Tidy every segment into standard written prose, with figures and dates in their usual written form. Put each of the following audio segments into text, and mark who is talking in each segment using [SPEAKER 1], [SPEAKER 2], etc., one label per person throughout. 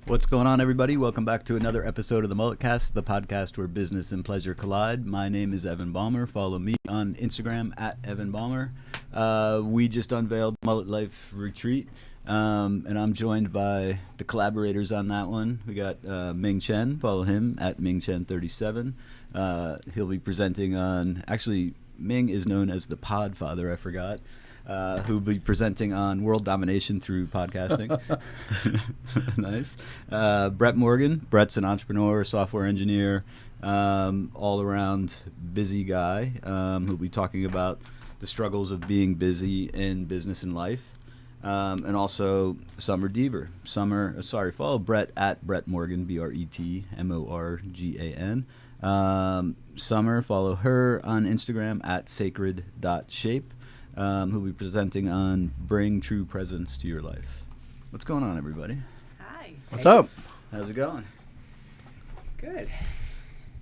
[SPEAKER 1] What's going on, everybody? Welcome back to another episode of the MulletCast, the podcast where business and pleasure collide. My name is Evan Balmer. Follow me on Instagram at Evan Balmer. We just unveiled MulletLife Retreat, and I'm joined by the collaborators on that one. We got Ming Chen. Follow him at MingChen37. He'll be presenting on, actually, Ming is known as the Podfather, I forgot. Who'll be presenting on world domination through podcasting. Nice. Bret Morgan. Bret's an entrepreneur, software engineer, all-around busy guy who'll be talking about the struggles of being busy in business and life. And also Summer Deaver. Follow Bret at Bret Morgan, BretMorgan. Summer, follow her on Instagram at sacred.shape. Who'll be presenting on Bring True Presence to Your Life. What's going on, everybody?
[SPEAKER 2] Hi.
[SPEAKER 1] What's up? How's it going?
[SPEAKER 2] Good.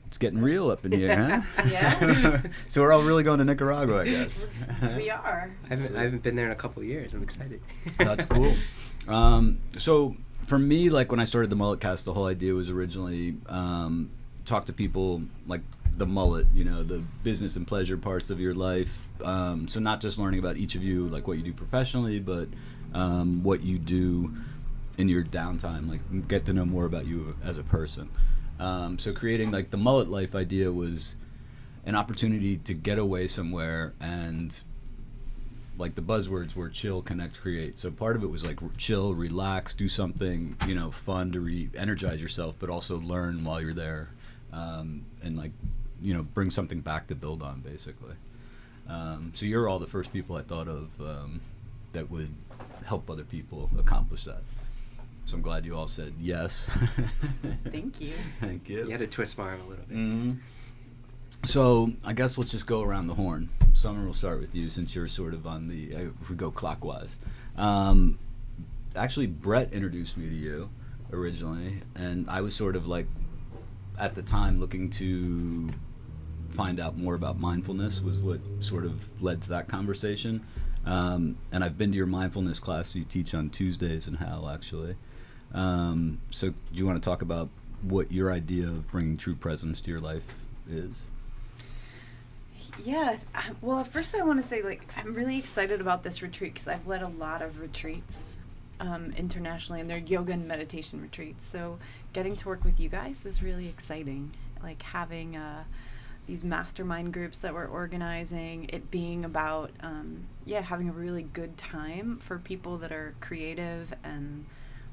[SPEAKER 1] It's getting real up in here, huh?
[SPEAKER 2] Yeah.
[SPEAKER 1] So we're all really going to Nicaragua, I guess.
[SPEAKER 2] We are.
[SPEAKER 3] I haven't been there in a couple of years. I'm excited.
[SPEAKER 1] That's cool. So for me, like when I started the MulletCast, the whole idea was originally talk to people like the mullet, you know, the business and pleasure parts of your life. So not just learning about each of you, like what you do professionally, but what you do in your downtime, like get to know more about you as a person. So creating like the MulletLife idea was an opportunity to get away somewhere, and like the buzzwords were chill, connect, create. So part of it was like chill, relax, do something, you know, fun to re-energize yourself, but also learn while you're there, and like, you know, bring something back to build on, basically. So you're all the first people I thought of that would help other people accomplish that. So I'm glad you all said yes.
[SPEAKER 2] Thank you.
[SPEAKER 1] Thank you.
[SPEAKER 3] You had to twist my arm a little bit.
[SPEAKER 1] Mm-hmm. So I guess let's just go around the horn. Summer, we'll start with you since you're sort of on the, if we go clockwise. Actually, Bret introduced me to you originally, and I was sort of like, at the time, looking to find out more about mindfulness was what sort of led to that conversation. And I've been to your mindfulness class you teach on Tuesdays in Hal, actually. So do you want to talk about what your idea of bringing true presence to your life is?
[SPEAKER 2] Yeah. Well, first I want to say, like, I'm really excited about this retreat because I've led a lot of retreats internationally, and they're yoga and meditation retreats. So getting to work with you guys is really exciting. Like having these mastermind groups that we're organizing, it being about, having a really good time for people that are creative and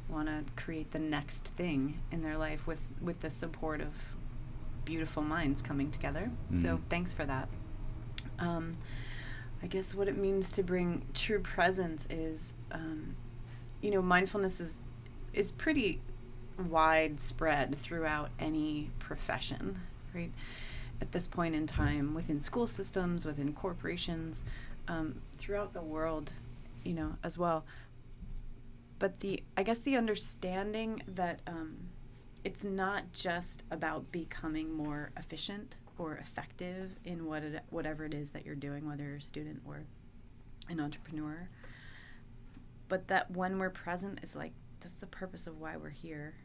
[SPEAKER 2] want to create the next thing in their life with the support of beautiful minds coming together. Mm-hmm. So thanks for that. I guess what it means to bring true presence is, mindfulness is pretty widespread throughout any profession, right? At this point in time, within school systems, within corporations, throughout the world, as well. But the understanding that it's not just about becoming more efficient or effective in whatever it is that you're doing, whether you're a student or an entrepreneur, but that when we're present is like, that's the purpose of why we're here,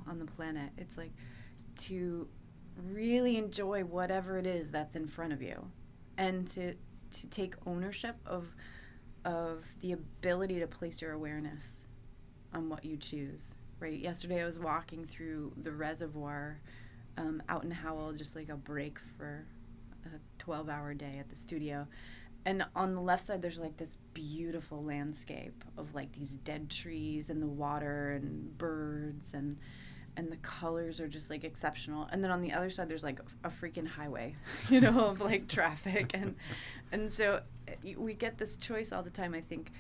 [SPEAKER 2] on the planet. It's like to really enjoy whatever it is that's in front of you, and to take ownership of the ability to place your awareness on what you choose, right? Yesterday I was walking through the reservoir out in Howell, just like a break for a 12-hour day at the studio. And on the left side, there's like this beautiful landscape of like these dead trees and the water and birds, and the colors are just like exceptional. And then on the other side, there's like a freaking highway, of like traffic. And so we get this choice all the time, I think,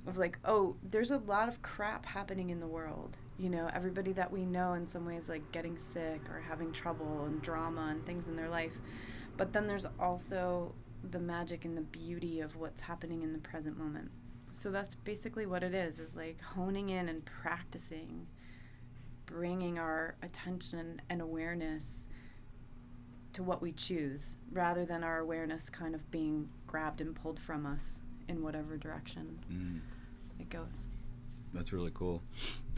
[SPEAKER 2] of like, oh, there's a lot of crap happening in the world. Everybody that we know in some ways like getting sick or having trouble and drama and things in their life. But then there's also the magic and the beauty of what's happening in the present moment. So that's basically what it is like honing in and practicing, bringing our attention and awareness to what we choose, rather than our awareness kind of being grabbed and pulled from us in whatever direction it goes.
[SPEAKER 1] That's really cool.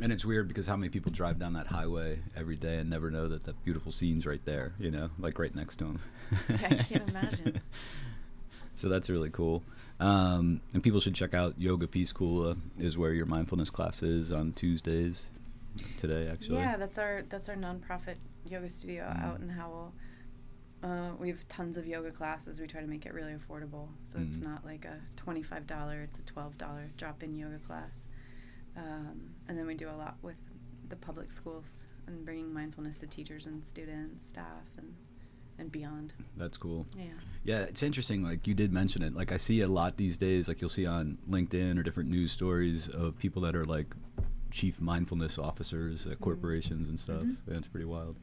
[SPEAKER 1] And it's weird because how many people drive down that highway every day and never know that that beautiful scene's right there, you know, like right next to them.
[SPEAKER 2] Yeah, I can't imagine.
[SPEAKER 1] So that's really cool. And people should check out Yoga Peace Kula is where your mindfulness class is on Tuesdays. Today, actually.
[SPEAKER 2] Yeah, that's our nonprofit yoga studio out in Howell. We have tons of yoga classes. We try to make it really affordable, so it's not like a $25. It's a $12 drop-in yoga class. And then we do a lot with the public schools and bringing mindfulness to teachers and students, staff, and beyond.
[SPEAKER 1] That's cool.
[SPEAKER 2] Yeah.
[SPEAKER 1] Yeah, it's interesting. Like you did mention it. Like I see a lot these days. Like you'll see on LinkedIn or different news stories of people that are like chief mindfulness officers at corporations and stuff. Yeah, it's pretty wild.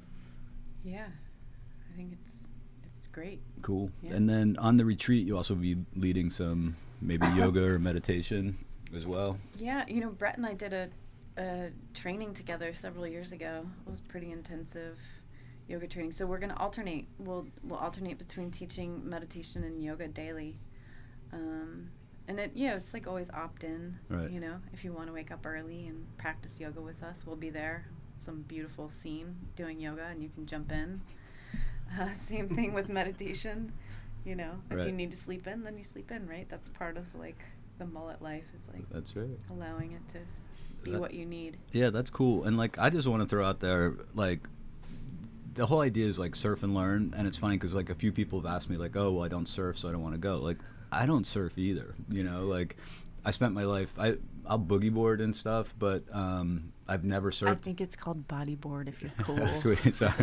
[SPEAKER 2] Yeah, I think it's great.
[SPEAKER 1] Cool.
[SPEAKER 2] Yeah.
[SPEAKER 1] And then on the retreat, you also be leading some maybe yoga or meditation as well.
[SPEAKER 2] Yeah, you know, Bret and I did a training together several years ago. It was pretty intensive yoga training. So we're going to alternate. We'll alternate between teaching meditation and yoga daily. And it's like always opt-in.
[SPEAKER 1] Right.
[SPEAKER 2] You know, if you want to wake up early and practice yoga with us, we'll be there. Some beautiful scene doing yoga, and you can jump in. Same thing with meditation. You know, if you need to sleep in, then you sleep in, right? That's part of like the mullet life is like
[SPEAKER 1] that's right.
[SPEAKER 2] allowing it to be what you need.
[SPEAKER 1] Yeah, that's cool. And like I just want to throw out there like the whole idea is like surf and learn, and it's funny because like a few people have asked me like, oh, well, I don't surf, so I don't want to go. Like I don't surf either, you know. Like I spent my life I'll boogie board and stuff, but I've never surfed.
[SPEAKER 2] I think it's called bodyboard if you're cool.
[SPEAKER 1] Sweet. Sorry.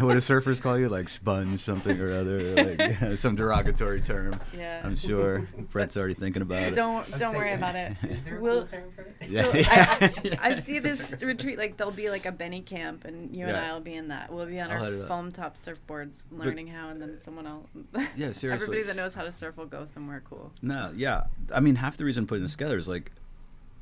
[SPEAKER 1] What do surfers call you? Like sponge something or other, like some derogatory term.
[SPEAKER 2] Yeah.
[SPEAKER 1] I'm sure Bret's already thinking about it.
[SPEAKER 2] Don't worry about it.
[SPEAKER 3] Is there a cool term for it?
[SPEAKER 1] Yeah.
[SPEAKER 2] So I see this retreat like there'll be like a Benny camp, and you and I will be in that. We'll be on our foam top surfboards learning how, and then someone else.
[SPEAKER 1] Yeah, seriously.
[SPEAKER 2] Everybody that knows how to surf will go somewhere cool.
[SPEAKER 1] No, yeah. I mean, half the reason I'm putting this together is like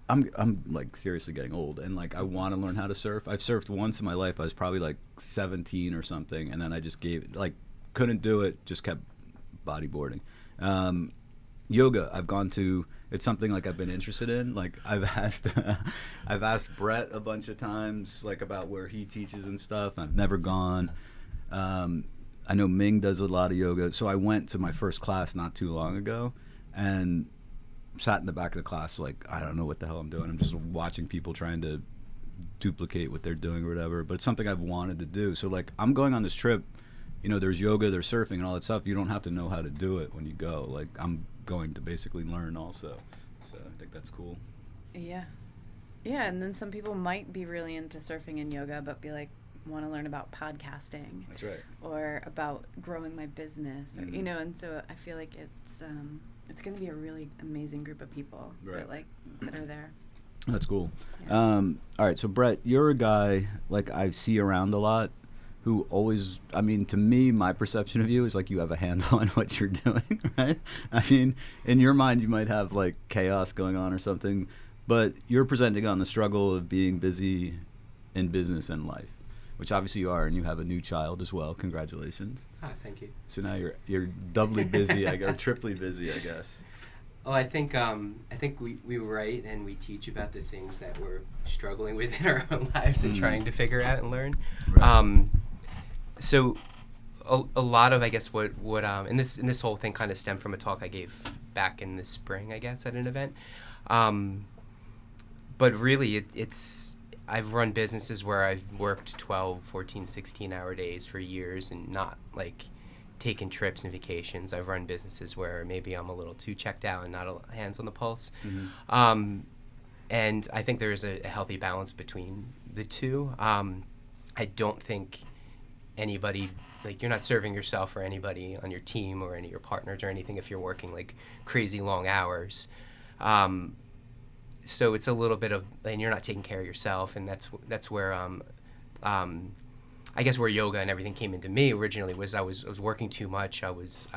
[SPEAKER 1] I'm like seriously getting old, and like I want to learn how to surf. I've surfed once in my life. I was probably like 17 or something, and then I just couldn't do it. Just kept bodyboarding. Yoga, I've gone to. It's something like I've been interested in. Like I've asked Bret a bunch of times like about where he teaches and stuff. I've never gone. I know Ming does a lot of yoga, so I went to my first class not too long ago, and sat in the back of the class like I don't know what the hell I'm doing. I'm just watching people trying to duplicate what they're doing or whatever, but it's something I've wanted to do. So like I'm going on this trip, you know, there's yoga, there's surfing and all that stuff. You don't have to know how to do it when you go. Like I'm going to basically learn also. So I think that's cool.
[SPEAKER 2] Yeah. Yeah, and then some people might be really into surfing and yoga but be like want to learn about podcasting.
[SPEAKER 1] That's right.
[SPEAKER 2] Or about growing my business or you know, and so I feel like it's going to be a really amazing group of people that are there.
[SPEAKER 1] That's cool.
[SPEAKER 2] Yeah.
[SPEAKER 1] All right, so Bret, you're a guy like I see around a lot who always, I mean, to me, my perception of you is like you have a handle on what you're doing, right? I mean, in your mind, you might have like chaos going on or something, but you're presenting on the struggle of being busy in business and life, which obviously you are, and you have a new child as well. Congratulations.
[SPEAKER 3] Thank you.
[SPEAKER 1] So now you're doubly busy, or triply busy, I guess.
[SPEAKER 3] Oh, I think we write and we teach about the things that we're struggling with in our own lives and trying to figure out and learn. Right. So a lot of, I guess, what and this whole thing kind of stemmed from a talk I gave back in the spring, I guess, at an event. But really, it's I've run businesses where I've worked 12, 14, 16-hour days for years and not, like, taken trips and vacations. I've run businesses where maybe I'm a little too checked out and not hands on the pulse. Mm-hmm. And I think there is a healthy balance between the two. I don't think anybody, like, you're not serving yourself or anybody on your team or any of your partners or anything if you're working, like, crazy long hours. So it's a little bit of, and you're not taking care of yourself, and that's where I guess where yoga and everything came into me originally was I was working too much. I was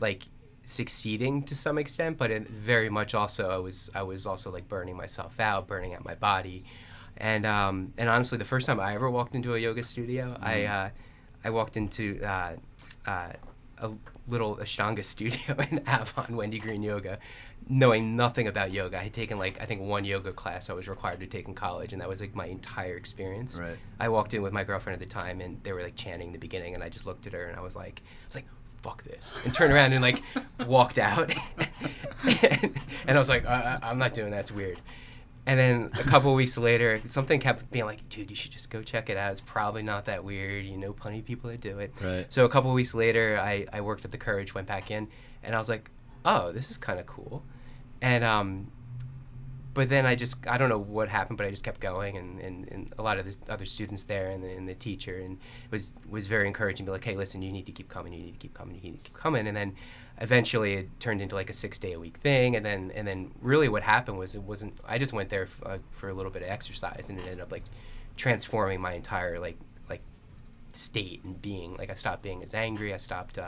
[SPEAKER 3] like succeeding to some extent, but very much also I was also like burning myself out, burning out my body, and honestly, the first time I ever walked into a yoga studio, I walked into a little Ashtanga studio in Avon, Wendy Green Yoga, knowing nothing about yoga. I had taken like, I think, one yoga class I was required to take in college, and that was like my entire experience.
[SPEAKER 1] Right.
[SPEAKER 3] I walked in with my girlfriend at the time, and they were like chanting in the beginning, and I just looked at her and I was like, fuck this, and turned around and like walked out. and I was like, I'm not doing that, it's weird. And then a couple of weeks later, something kept being like, dude, you should just go check it out. It's probably not that weird. You know plenty of people that do it.
[SPEAKER 1] Right.
[SPEAKER 3] So a couple of weeks later, I worked up the courage, went back in, and I was like, oh, this is kind of cool. And but then I don't know what happened, but I just kept going, and a lot of the other students there and the teacher and was very encouraging, be like, hey, listen, you need to keep coming, you need to keep coming, you need to keep coming. And then eventually it turned into like a 6-day-a-week thing, and then really what happened was I just went there for a little bit of exercise, and it ended up like transforming my entire like state and being. Like I stopped being as angry, I stopped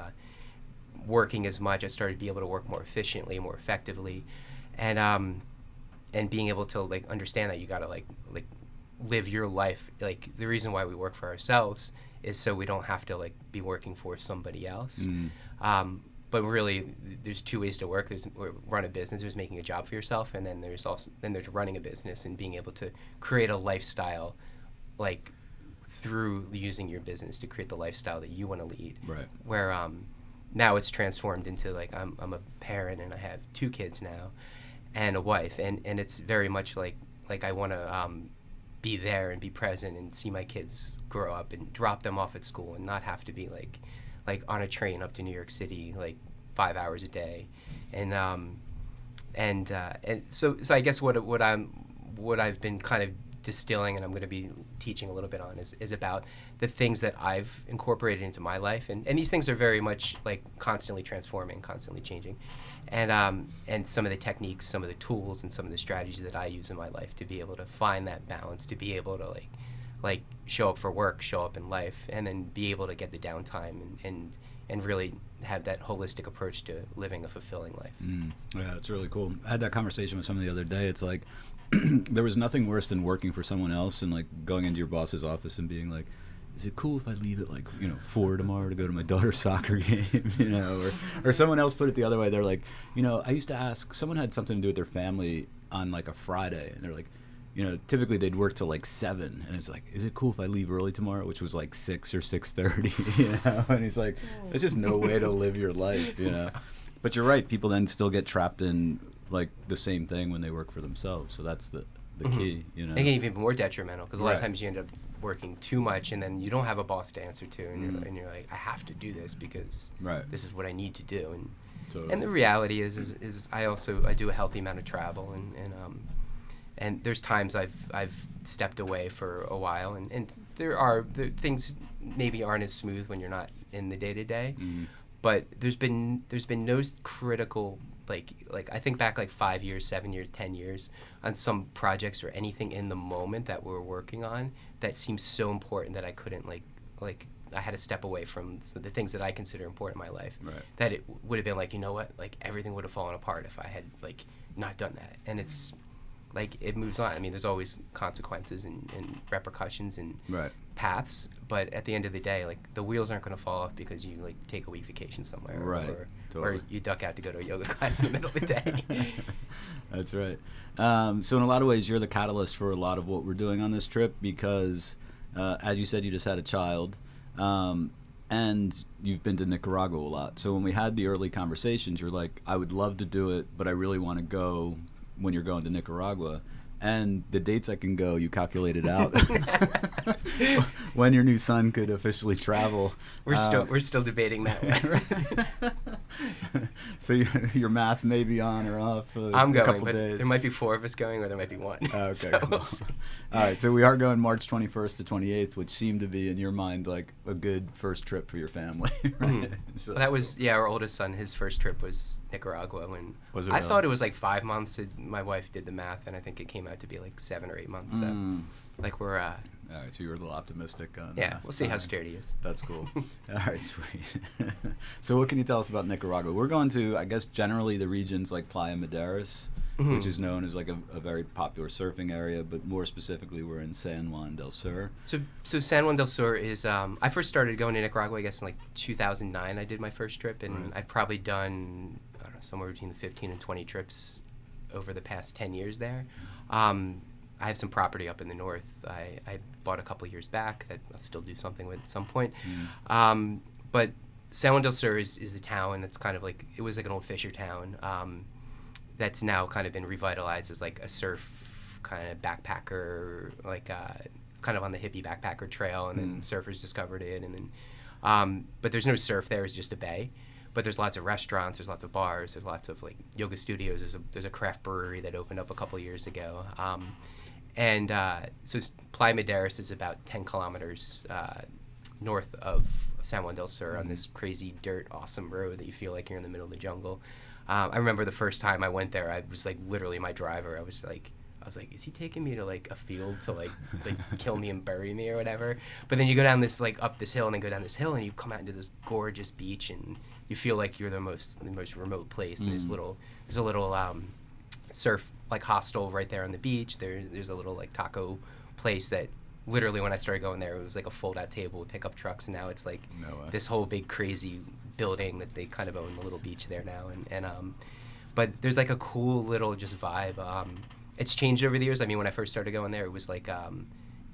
[SPEAKER 3] working as much, I started to be able to work more efficiently, more effectively, and being able to like understand that you gotta like live your life. Like the reason why we work for ourselves is so we don't have to like be working for somebody else. But really, there's two ways to work. There's run a business, there's making a job for yourself, and then there's running a business and being able to create a lifestyle, like through using your business to create the lifestyle that you want to lead.
[SPEAKER 1] Right.
[SPEAKER 3] Where now it's transformed into like I'm a parent and I have 2 kids now, and a wife, and it's very much like I want to be there and be present and see my kids grow up and drop them off at school and not have to be like on a train up to New York City like 5 hours a day, and so I guess what I've been kind of distilling and I'm going to be teaching a little bit on is about the things that I've incorporated into my life, and these things are very much like constantly transforming, constantly changing, and some of the techniques, some of the tools, and some of the strategies that I use in my life to be able to find that balance, to be able to like show up for work, show up in life, and then be able to get the downtime and really have that holistic approach to living a fulfilling life.
[SPEAKER 1] Yeah, it's really cool. I had that conversation with someone the other day. It's like there was nothing worse than working for someone else and like going into your boss's office and being like, is it cool if I leave at like 4 tomorrow to go to my daughter's soccer game? Or someone else put it the other way. They're like, I used to ask, someone had something to do with their family on like a Friday, and they're like, typically they'd work till like 7, and it's like, is it cool if I leave early tomorrow? Which was like 6 or 6:30, And he's like, there's just no way to live your life, But you're right. People then still get trapped in like the same thing when they work for themselves. So that's the key, It
[SPEAKER 3] can even be more detrimental because a lot of
[SPEAKER 1] Right.
[SPEAKER 3] times you end up working too much, and then you don't have a boss to answer to, and you're like, I have to do this because
[SPEAKER 1] Right.
[SPEAKER 3] this is what I need to do, and
[SPEAKER 1] Totally.
[SPEAKER 3] and the reality is I do a healthy amount of travel, and there's times I've stepped away for a while, and there things maybe aren't as smooth when you're not in the day to day, but there's been no critical like I think back like 5 years, 7 years, 10 years on some projects or anything in the moment that we're working on that seems so important that I couldn't like I had to step away from the things that I consider important in my life.
[SPEAKER 1] Right.
[SPEAKER 3] That it would have been like, what, like everything would have fallen apart if I had like not done that. And it's like it moves on. I mean, there's always consequences and repercussions and
[SPEAKER 1] Right.
[SPEAKER 3] paths, but at the end of the day, like the wheels aren't going to fall off because you like take a week vacation somewhere,
[SPEAKER 1] Right.
[SPEAKER 3] or
[SPEAKER 1] Totally.
[SPEAKER 3] you duck out to go to a yoga class in the middle of the day.
[SPEAKER 1] That's right. So in a lot of ways, you're the catalyst for a lot of what we're doing on this trip because, as you said, you just had a child, and you've been to Nicaragua a lot. So when we had the early conversations, you're like, I would love to do it, but I really want to go when you're going to Nicaragua. And the dates I can go, you calculated out when your new son could officially travel.
[SPEAKER 3] We're still debating that one.
[SPEAKER 1] So your math may be on or off.
[SPEAKER 3] I'm going,
[SPEAKER 1] couple
[SPEAKER 3] but
[SPEAKER 1] days.
[SPEAKER 3] there might be 4 of us going, or there might be 1.
[SPEAKER 1] Okay,
[SPEAKER 3] So
[SPEAKER 1] cool.
[SPEAKER 3] we'll see.
[SPEAKER 1] All right, so we are going March 21st to 28th, which seemed to be in your mind like a good first trip for your family. Right? So
[SPEAKER 3] Well, that was our oldest son. His first trip was Nicaragua, and
[SPEAKER 1] Was it
[SPEAKER 3] I
[SPEAKER 1] really?
[SPEAKER 3] thought it was like 5 months. My wife did the math, and I think it came out to be like 7 or 8 months. So, like we're
[SPEAKER 1] All right, so you're a little optimistic on.
[SPEAKER 3] we'll see how sturdy he is.
[SPEAKER 1] That's cool. All right, sweet. So what can you tell us about Nicaragua? We're going to, I guess, generally the regions like Playa Maderas. which is known as like a very popular surfing area, but more specifically, we're in San Juan del Sur.
[SPEAKER 3] So San Juan del Sur is, I first started going to Nicaragua, I guess, in like 2009. I did my first trip, and I've probably done, I don't know, somewhere between 15 and 20 trips over the past 10 years there. I have some property up in the north. I bought a couple years back that I'll still do something with at some point. But San Juan del Sur is the town that's kind of like, it was like an old fisher town that's now kind of been revitalized as like a surf kind of backpacker, like it's kind of on the hippie backpacker trail, and then surfers discovered it. And then, but there's no surf there, it's just a bay. But there's lots of restaurants, there's lots of bars, there's lots of like yoga studios. There's a craft brewery that opened up a couple years ago. So Playa Maderas is about 10 kilometers north of San Juan del Sur on this crazy dirt awesome road that you feel like you're in the middle of the jungle. I remember the first time I went there, I was like literally my driver. I was like, is he taking me to like a field to like kill me and bury me or whatever? But then you go down this like up this hill and then go down this hill and you come out into this gorgeous beach and you feel like you're the most remote place. And there's a little surf like hostel right there on the beach. There's a little like taco place that literally when I started going there, it was like a fold out table with pickup trucks, and now it's like this whole big crazy building that they kind of own the little beach there now. And but there's like a cool little just vibe. It's changed over the years. I mean, when I first started going there, it was like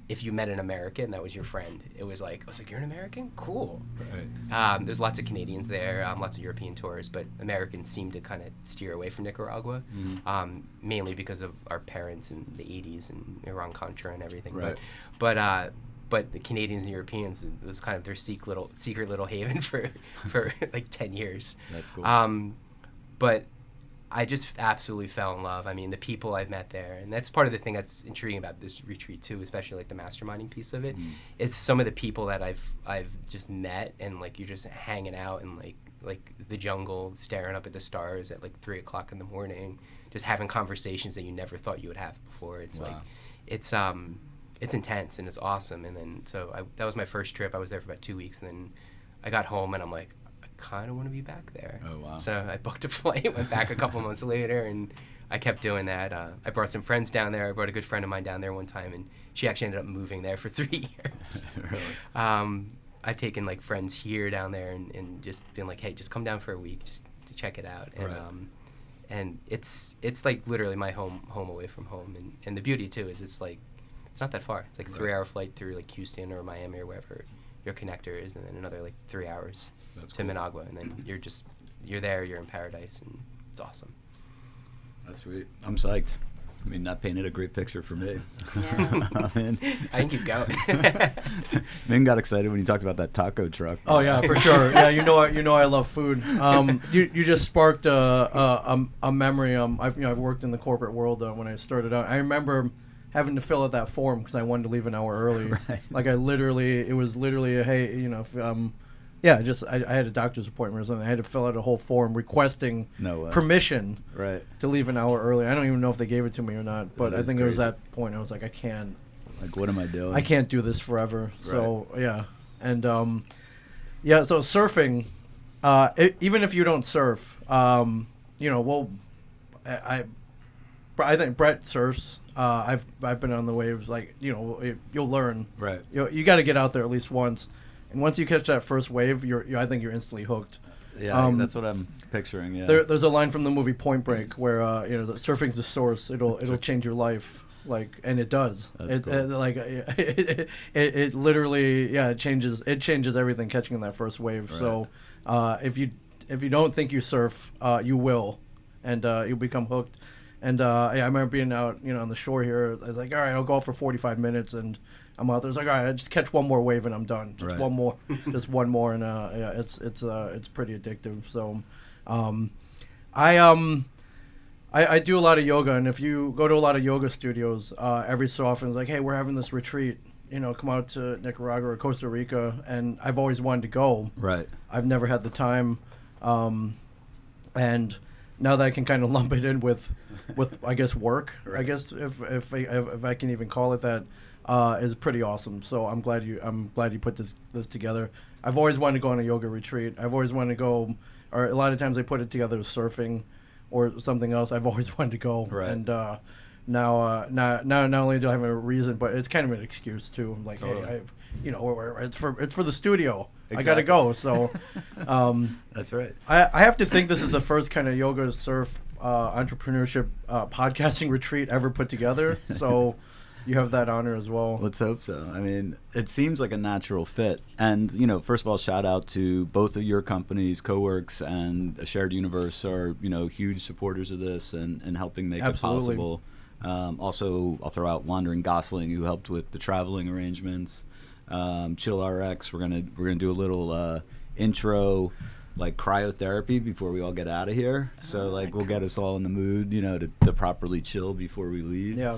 [SPEAKER 3] if you met an American, that was your friend. It was like, I was like, you're an American? Cool. Right. There's lots of Canadians there, lots of European tourists, but Americans seem to kind of steer away from Nicaragua, mainly because of our parents in the 80s and Iran-Contra and everything. Right. But the Canadians and Europeans, it was kind of their secret little haven for like 10 years.
[SPEAKER 1] That's cool.
[SPEAKER 3] But I just absolutely fell in love. I mean, the people I've met there, and that's part of the thing that's intriguing about this retreat too, especially like the masterminding piece of it. It's some of the people that I've just met, and like you're just hanging out in like the jungle, staring up at the stars at like 3:00 in the morning, just having conversations that you never thought you would have before. It's like it's intense and it's awesome. And then that was my first trip. I was there for about 2 weeks, and then I got home and I'm like, kind of want to be back there.
[SPEAKER 1] Oh, wow.
[SPEAKER 3] So I booked a flight, went back a couple months later, and I kept doing that. I brought some friends down there. I brought a good friend of mine down there one time, and she actually ended up moving there for 3 years.
[SPEAKER 1] Really?
[SPEAKER 3] I've taken like friends here down there and just been like, hey, just come down for a week just to check it out. And and it's like literally my home away from home. And the beauty too is it's not that far. It's like a 3-hour flight through like Houston or Miami or wherever your connector is, and then another like 3 hours to Managua, and then you're there, you're in paradise, and it's awesome.
[SPEAKER 1] That's sweet. I'm psyched. I mean, that painted a great picture for me.
[SPEAKER 2] Yeah.
[SPEAKER 3] I can keep going.
[SPEAKER 1] Ming got excited when you talked about that taco truck.
[SPEAKER 4] Oh yeah, for sure. Yeah, you know I love food. You just sparked a memory. I've worked in the corporate world when I started out. I remember having to fill out that form because I wanted to leave an hour early.
[SPEAKER 1] Right.
[SPEAKER 4] Like it was literally a, hey, I had a doctor's appointment or something. I had to fill out a whole form requesting permission to leave an hour early. I don't even know if they gave it to me or not, but I think it was that point. I was like, I can't.
[SPEAKER 1] Like, what am I doing?
[SPEAKER 4] I can't do this forever. Right. So, yeah. And, so surfing, even if you don't surf, I think Bret surfs. I've been on the waves. Like, you'll learn. Right. You got to get out there at least once. And once you catch that first wave, I think you're instantly hooked.
[SPEAKER 1] Yeah, that's what I'm picturing. Yeah.
[SPEAKER 4] There's a line from the movie Point Break where that surfing's the source. It'll change your life. And it does. That's cool. It literally it changes everything catching that first wave. Right. So if you don't think you surf, you will, and you'll become hooked. And I remember being out on the shore here. I was like, all right, I'll go out for 45 minutes, and I'm out there. It's like, all right, I just catch one more wave and I'm done. Just one more, just one more, and it's pretty addictive. So, I do a lot of yoga, and if you go to a lot of yoga studios, every so often it's like, hey, we're having this retreat. Come out to Nicaragua or Costa Rica, and I've always wanted to go. Right. I've never had the time, and now that I can kind of lump it in with I guess work. Right. I guess if I can even call it that. Is pretty awesome. So I'm glad you put this together. I've always wanted to go on a yoga retreat. I've always wanted to go, or a lot of times I put it together with surfing, or something else, I've always wanted to go.
[SPEAKER 1] Right.
[SPEAKER 4] And now not only do I have a reason, but it's kind of an excuse too. I'm like,
[SPEAKER 1] Totally.
[SPEAKER 4] hey, it's for the studio.
[SPEAKER 1] Exactly.
[SPEAKER 4] I gotta go. So
[SPEAKER 1] That's right.
[SPEAKER 4] I have to think this is the first kind of yoga surf entrepreneurship podcasting retreat ever put together. So you have that honor as well.
[SPEAKER 1] Let's hope so. I mean, it seems like a natural fit. And, first of all, shout out to both of your companies, CoWorks and A Shared Universe are, huge supporters of this and helping make
[SPEAKER 4] Absolutely.
[SPEAKER 1] it possible. Also, I'll throw out Wandering Gosling, who helped with the traveling arrangements. Chill RX, we're gonna do a little intro, like cryotherapy before we all get out of here. So we'll get us all in the mood, to properly chill before we leave.
[SPEAKER 4] Yeah.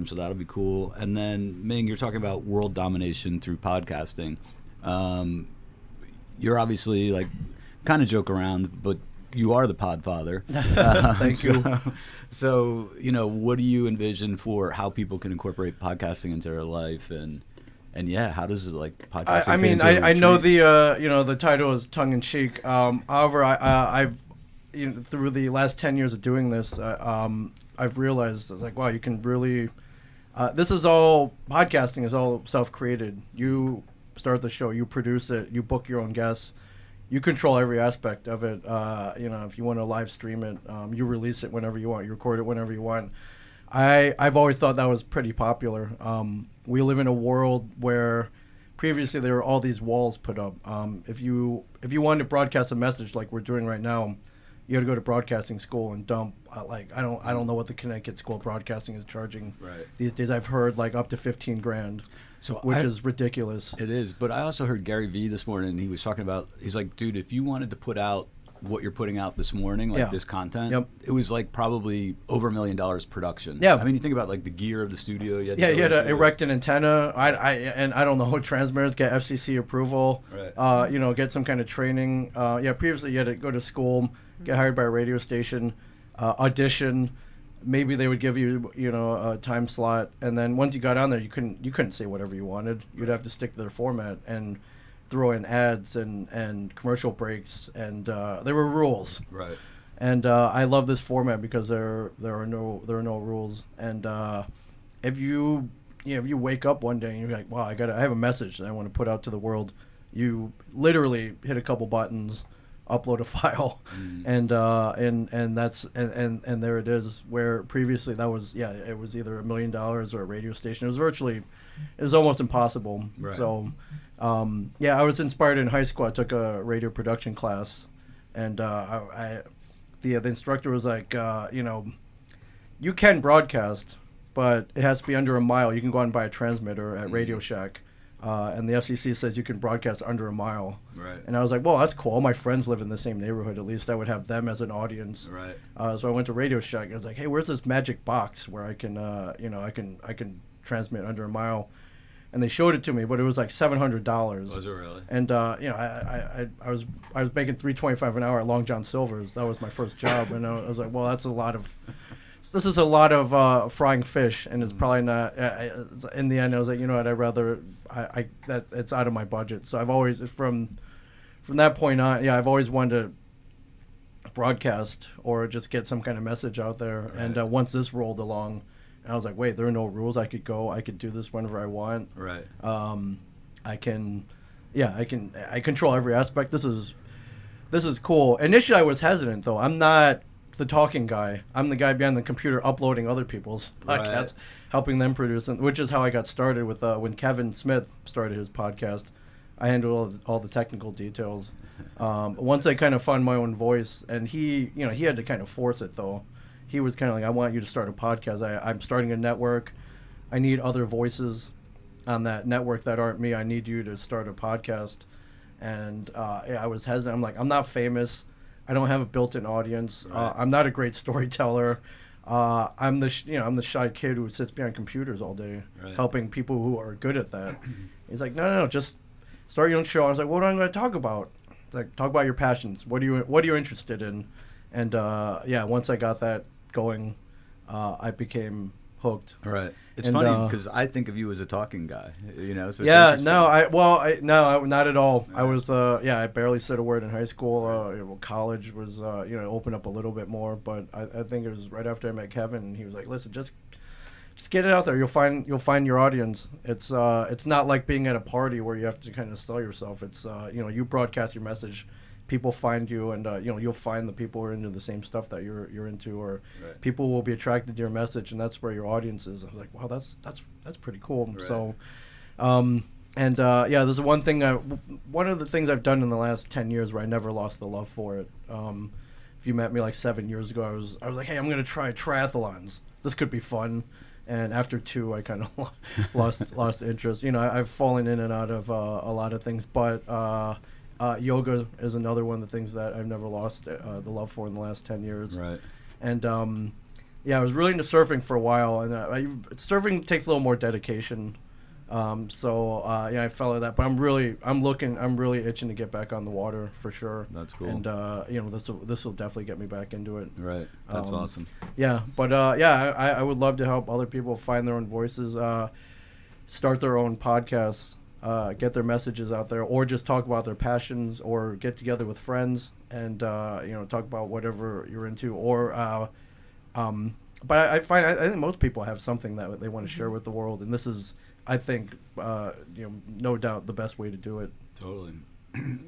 [SPEAKER 1] So that'll be cool. And then Ming, you're talking about world domination through podcasting. You're obviously kind of joke around, but you are the podfather.
[SPEAKER 4] Thank you.
[SPEAKER 1] So, what do you envision for how people can incorporate podcasting into their life and yeah, how does it podcasting?
[SPEAKER 4] I mean, I know the title is tongue in cheek. However, I've through the last 10 years of doing this, I've realized wow, you can really. This is all podcasting is all self-created. You start the show, you produce it, you book your own guests, you control every aspect of it. If you want to live stream it, you release it whenever you want, you record it whenever you want. I've always thought that was pretty popular. We live in a world where previously there were all these walls put up. If you wanted to broadcast a message like we're doing right now, you had to go to broadcasting school and dump. I don't know what the Connecticut School of Broadcasting is charging these days. I've heard up to $15,000, which is ridiculous.
[SPEAKER 1] It is, but I also heard Gary Vee this morning. He was talking about. He's like, dude, if you wanted to put out what you're putting out this morning, this content, it was probably over $1 million production.
[SPEAKER 4] Yeah,
[SPEAKER 1] I mean, you think about the gear of the studio. You
[SPEAKER 4] had to erect an antenna. I don't know, transmitters, get FCC approval.
[SPEAKER 1] Right.
[SPEAKER 4] Get some kind of training. Previously you had to go to school, get hired by a radio station, audition. Maybe they would give you a time slot, and then once you got on there, you couldn't say whatever you wanted. You'd have to stick to their format and throw in ads and commercial breaks, and there were rules.
[SPEAKER 1] Right.
[SPEAKER 4] And I love this format because there are no rules. And if you wake up one day and you're like, wow, I have a message that I want to put out to the world, you literally hit a couple buttons, upload a file, and that's and there it is. Where previously that was it was either $1 million or a radio station. It was almost impossible.
[SPEAKER 1] Right.
[SPEAKER 4] So. I was inspired in high school. I took a radio production class, and the instructor was like, you can broadcast, but it has to be under a mile. You can go out and buy a transmitter at Radio Shack, and the FCC says you can broadcast under a mile.
[SPEAKER 1] Right.
[SPEAKER 4] And I was like, well, that's cool. All my friends live in the same neighborhood. At least I would have them as an audience.
[SPEAKER 1] Right.
[SPEAKER 4] So I went to Radio Shack, and I was like, hey, where's this magic box where I can, I can transmit under a mile? And they showed it to me, but it was $700.
[SPEAKER 1] Was it really?
[SPEAKER 4] And I was making $3.25 an hour at Long John Silver's. That was my first job, and I was like, well, that's a lot of. This is a lot of frying fish, and it's probably not. In the end, I was like, what? I'd rather that it's out of my budget. So I've always from that point on, I've always wanted to broadcast or just get some kind of message out there. Right. And once this rolled along. And I was like, wait, there are no rules. I could go. I could do this whenever I want.
[SPEAKER 1] Right.
[SPEAKER 4] I control every aspect. This is cool. Initially, I was hesitant, though. I'm not the talking guy. I'm the guy behind the computer uploading other people's podcasts, helping them produce them, which is how I got started with when Kevin Smith started his podcast. I handled all the technical details. Once I kind of found my own voice, and he had to kind of force it, though. He was kind of like, I want you to start a podcast. I'm starting a network. I need other voices on that network that aren't me. I need you to start a podcast. And I was hesitant. I'm like, I'm not famous. I don't have a built-in audience.
[SPEAKER 1] Right.
[SPEAKER 4] I'm not a great storyteller. I'm the shy kid who sits behind computers all day, helping people who are good at that. He's like, no, just start your own show. I was like, what am I going to talk about? It's like, talk about your passions. What are you interested in? And once I got that going, I became hooked.
[SPEAKER 1] Right. It's
[SPEAKER 4] And,
[SPEAKER 1] funny because I think of you as a talking guy, you know. So it's
[SPEAKER 4] Yeah,
[SPEAKER 1] interesting.
[SPEAKER 4] no, not at all. I
[SPEAKER 1] Right.
[SPEAKER 4] was, I barely said a word in high school. College was, opened up a little bit more, but I think it was right after I met Kevin, and he was like, "Listen, just get it out there. You'll find your audience. It's not like being at a party where you have to kind of sell yourself. It's, you broadcast your message." People find you, and you'll find the people who are into the same stuff that you're into, or
[SPEAKER 1] Right.
[SPEAKER 4] people will be attracted to your message, and that's where your audience is. I'm like, wow, that's pretty cool.
[SPEAKER 1] Right.
[SPEAKER 4] So, there's one thing. One of the things I've done in the last 10 years where I never lost the love for it. If you met me like 7 years ago, I was like, hey, I'm gonna try triathlons. This could be fun. And after 2, I kind of lost interest. I've fallen in and out of a lot of things, but. Yoga is another one of the things that I've never lost the love for in the last 10 years.
[SPEAKER 1] Right.
[SPEAKER 4] And I was really into surfing for a while, and surfing takes a little more dedication. I fell at that, but I'm really itching to get back on the water for sure.
[SPEAKER 1] That's cool.
[SPEAKER 4] And this will definitely get me back into it.
[SPEAKER 1] Right. That's awesome.
[SPEAKER 4] Yeah, but I would love to help other people find their own voices, start their own podcasts. Get their messages out there, or just talk about their passions, or get together with friends and talk about whatever you're into. Or, but I think most people have something that they want to share with the world, and this is, I think, no doubt the best way to do it.
[SPEAKER 1] Totally.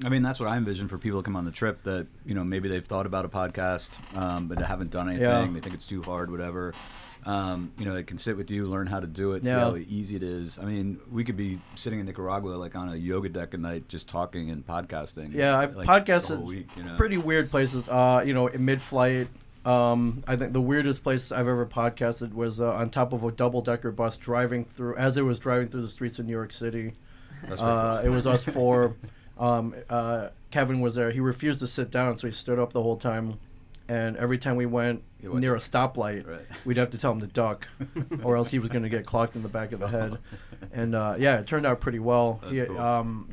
[SPEAKER 1] I mean, that's what I envision for people to come on the trip that, maybe they've thought about a podcast, but they haven't done anything.
[SPEAKER 4] Yeah.
[SPEAKER 1] They think it's too hard, whatever. They can sit with you, learn how to do it, see
[SPEAKER 4] Yeah.
[SPEAKER 1] how easy it is. I mean, we could be sitting in Nicaragua, like on a yoga deck at night, just talking and podcasting.
[SPEAKER 4] Yeah, I've
[SPEAKER 1] like,
[SPEAKER 4] podcasted
[SPEAKER 1] the whole week,
[SPEAKER 4] pretty weird places. In mid-flight. I think the weirdest place I've ever podcasted was on top of a double-decker bus driving through the streets of New York City.
[SPEAKER 1] That's pretty cool.
[SPEAKER 4] It was us four. Kevin was there. He refused to sit down, so he stood up the whole time. And every time we went near a stoplight,
[SPEAKER 1] Right.
[SPEAKER 4] we'd have to tell him to duck, or else he was going to get clocked in the back of the head. And it turned out pretty well.
[SPEAKER 1] That's cool.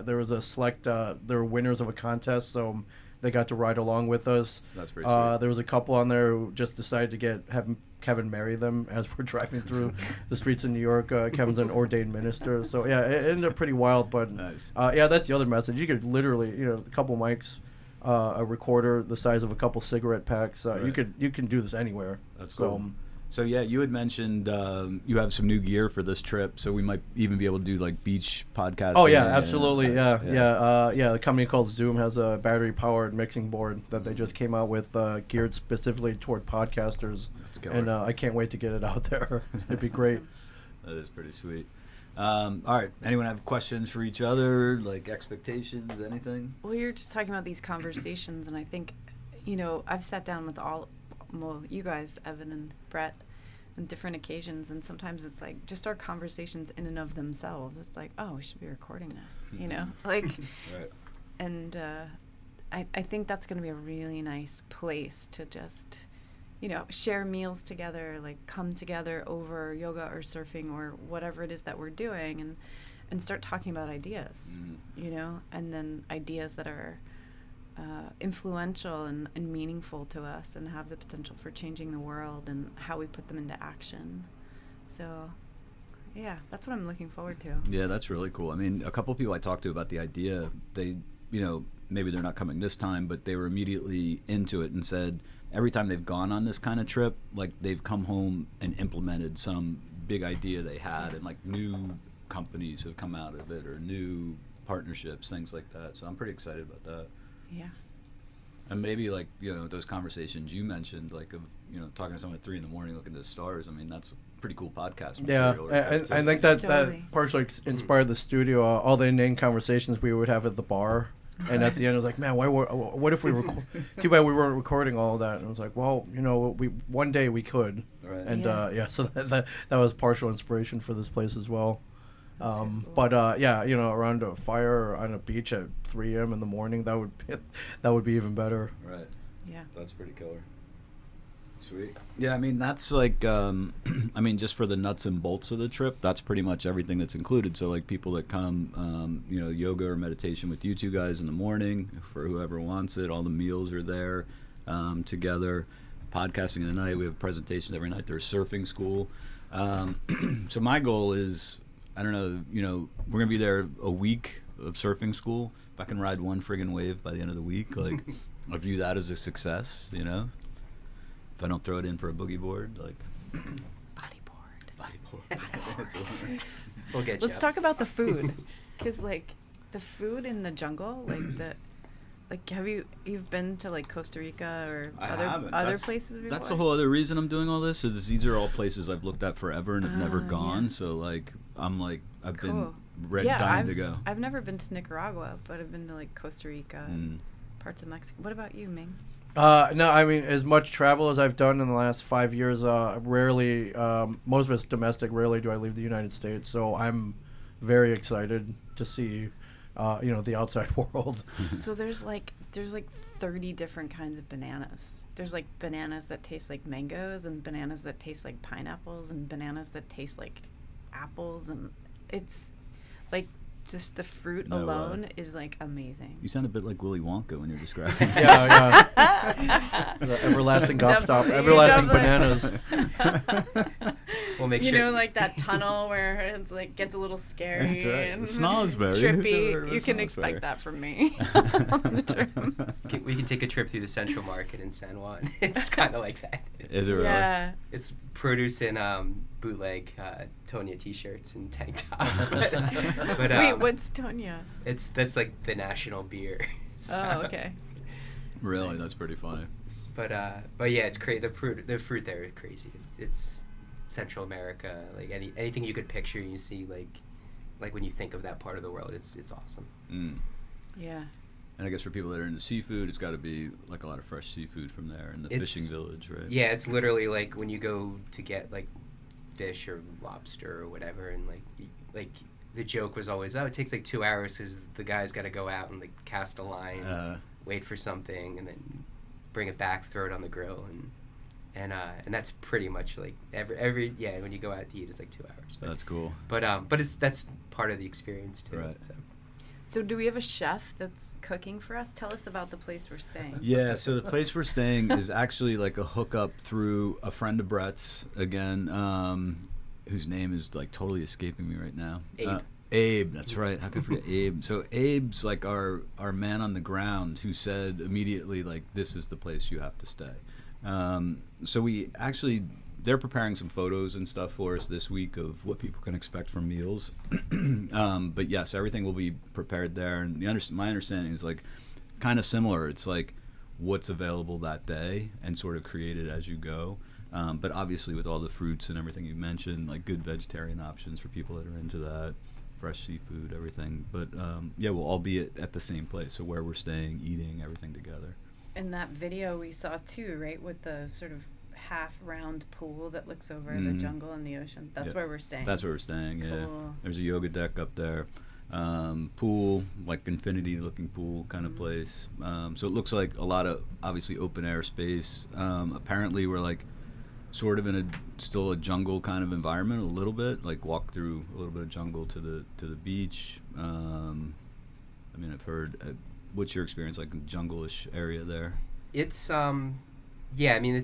[SPEAKER 4] There was a select. They were winners of a contest, so they got to ride along with us.
[SPEAKER 1] That's pretty sweet.
[SPEAKER 4] There was a couple on there who just decided to have Kevin marry them as we're driving through the streets of New York. Kevin's an ordained minister, so it ended up pretty wild. But
[SPEAKER 1] Nice.
[SPEAKER 4] that's the other message. You could literally, a couple mics. A recorder the size of a couple cigarette packs.
[SPEAKER 1] Right.
[SPEAKER 4] You can do this anywhere.
[SPEAKER 1] That's cool. So you had mentioned you have some new gear for this trip, so we might even be able to do like beach podcasting.
[SPEAKER 4] Oh yeah, absolutely. The company called Zoom has a battery powered mixing board that they just came out with, geared specifically toward podcasters. And I can't wait to get it out there. It'd be great.
[SPEAKER 1] That is pretty sweet. All right. Anyone have questions for each other, like expectations, anything?
[SPEAKER 2] Well, you're just talking about these conversations, and I think, I've sat down with you guys, Evan and Bret, on different occasions, and sometimes it's like just our conversations in and of themselves. It's like, oh, we should be recording this, like,
[SPEAKER 1] Right.
[SPEAKER 2] And I think that's going to be a really nice place to just, share meals together, like come together over yoga or surfing or whatever it is that we're doing, and start talking about ideas, and then ideas that are influential and meaningful to us and have the potential for changing the world, and how we put them into action. So, yeah, that's what I'm looking forward to.
[SPEAKER 1] Yeah, that's really cool. I mean, a couple of people I talked to about the idea, they, maybe they're not coming this time, but they were immediately into it and said every time they've gone on this kind of trip, like they've come home and implemented some big idea they had, and like new companies have come out of it, or new partnerships, things like that. So I'm pretty excited about that.
[SPEAKER 2] Yeah.
[SPEAKER 1] And maybe like, those conversations you mentioned, like of, talking to someone at 3 a.m, looking at the stars. I mean, that's pretty cool podcast material.
[SPEAKER 4] Yeah,
[SPEAKER 1] right there,
[SPEAKER 4] I
[SPEAKER 1] too.
[SPEAKER 4] think that
[SPEAKER 2] Totally.
[SPEAKER 4] partially inspired the studio. All the inane conversations we would have at the bar. And at the end, I was like, man, what if we record? Too bad we weren't recording all of that. And I was like, well, one day we could.
[SPEAKER 1] Right.
[SPEAKER 4] And so that was partial inspiration for this place as well.
[SPEAKER 2] That's so cool.
[SPEAKER 4] But around a fire or on a beach at 3 a.m. in the morning, that would be even better.
[SPEAKER 1] Right.
[SPEAKER 2] Yeah.
[SPEAKER 1] That's pretty killer. Sweet. Yeah, I mean, that's like, just for the nuts and bolts of the trip, that's pretty much everything that's included. So, like, people that come, yoga or meditation with you two guys in the morning, for whoever wants it. All the meals are there together. podcasting in the night. We have presentations every night. There's surfing school. So my goal is, I don't know, we're going to be there a week of surfing school. If I can ride one friggin' wave by the end of the week, like, I view that as a success, If I don't throw it in for a boogie board, like...
[SPEAKER 2] Bodyboard.
[SPEAKER 3] We'll get you.
[SPEAKER 2] Let's talk about the food, because like the food in the jungle, you've been to like Costa Rica or other places before?
[SPEAKER 1] That's the whole other reason I'm doing all this. Is these are all places I've looked at forever and have never gone.
[SPEAKER 2] Yeah.
[SPEAKER 1] So like I've
[SPEAKER 2] Cool.
[SPEAKER 1] been dying to go.
[SPEAKER 2] I've never been to Nicaragua, but I've been to like Costa Rica and parts of Mexico. What about you, Ming?
[SPEAKER 4] No, I mean, as much travel as I've done in the last 5 years, rarely, most of it's domestic, rarely do I leave the United States. So I'm very excited to see, the outside world.
[SPEAKER 2] So there's like 30 different kinds of bananas. There's like bananas that taste like mangoes and bananas that taste like pineapples and bananas that taste like apples. And it's like just the fruit alone is like amazing.
[SPEAKER 1] You sound a bit like Willy Wonka when you're describing.
[SPEAKER 4] Yeah. The everlasting gobstop, everlasting bananas.
[SPEAKER 3] We'll make sure.
[SPEAKER 2] Like that tunnel where it's like gets a little scary.
[SPEAKER 1] That's right.
[SPEAKER 2] And
[SPEAKER 1] Snozzberry.
[SPEAKER 2] trippy. You can expect that from me on the trip.
[SPEAKER 3] We can take a trip through the Central Market in San Juan. It's kind of like that.
[SPEAKER 1] Is it really?
[SPEAKER 2] Yeah.
[SPEAKER 3] It's produce in bootleg Tonya t-shirts and tank tops. But
[SPEAKER 2] Wait, what's Tonya?
[SPEAKER 3] That's like the national beer. So.
[SPEAKER 2] Oh, okay.
[SPEAKER 1] Really, that's pretty funny.
[SPEAKER 3] But yeah, it's crazy. The fruit there is crazy. It's Central America, like anything you could picture. You see like when you think of that part of the world, it's awesome.
[SPEAKER 2] Yeah.
[SPEAKER 1] And I guess for people that are into seafood, it's got to be like a lot of fresh seafood from there in the fishing village, right?
[SPEAKER 3] Yeah, it's literally like when you go to get like fish or lobster or whatever, and like the joke was always, it takes like 2 hours because the guy's got to go out and like cast a line, wait for something, and then bring it back, throw it on the grill, and that's pretty much like every when you go out to eat, it's like 2 hours.
[SPEAKER 1] That's cool.
[SPEAKER 3] But that's part of the experience too.
[SPEAKER 1] Right.
[SPEAKER 2] So do we have a chef that's cooking for us? Tell us about the place we're staying.
[SPEAKER 1] Yeah, so the place we're staying is actually like a hookup through a friend of Bret's, again, whose name is like totally escaping me right now. Abe, that's right. How could I forget Abe? So Abe's like our man on the ground who said immediately, like, this is the place you have to stay. So we actually, they're preparing some photos and stuff for us this week of what people can expect from meals. But yes, everything will be prepared there. And my understanding is like kind of similar. It's like what's available that day and sort of created as you go. But obviously with all the fruits and everything you mentioned, like good vegetarian options for people that are into that, fresh seafood, everything. But yeah, we'll all be at the same place. So where we're staying, eating, everything together.
[SPEAKER 2] In that video we saw too, right, with the sort of half round pool that looks over the jungle and the ocean. That's where we're staying.
[SPEAKER 1] That's where we're staying.
[SPEAKER 2] Cool.
[SPEAKER 1] Yeah. There's a yoga deck up there. Pool, like infinity looking pool kind of place. So it looks like a lot of obviously open air space. Apparently we're like sort of in still a jungle kind of environment a little bit, like walk through a little bit of jungle to the beach. I mean, I've heard, what's your experience like in jungle-ish area there?
[SPEAKER 3] It's yeah, I mean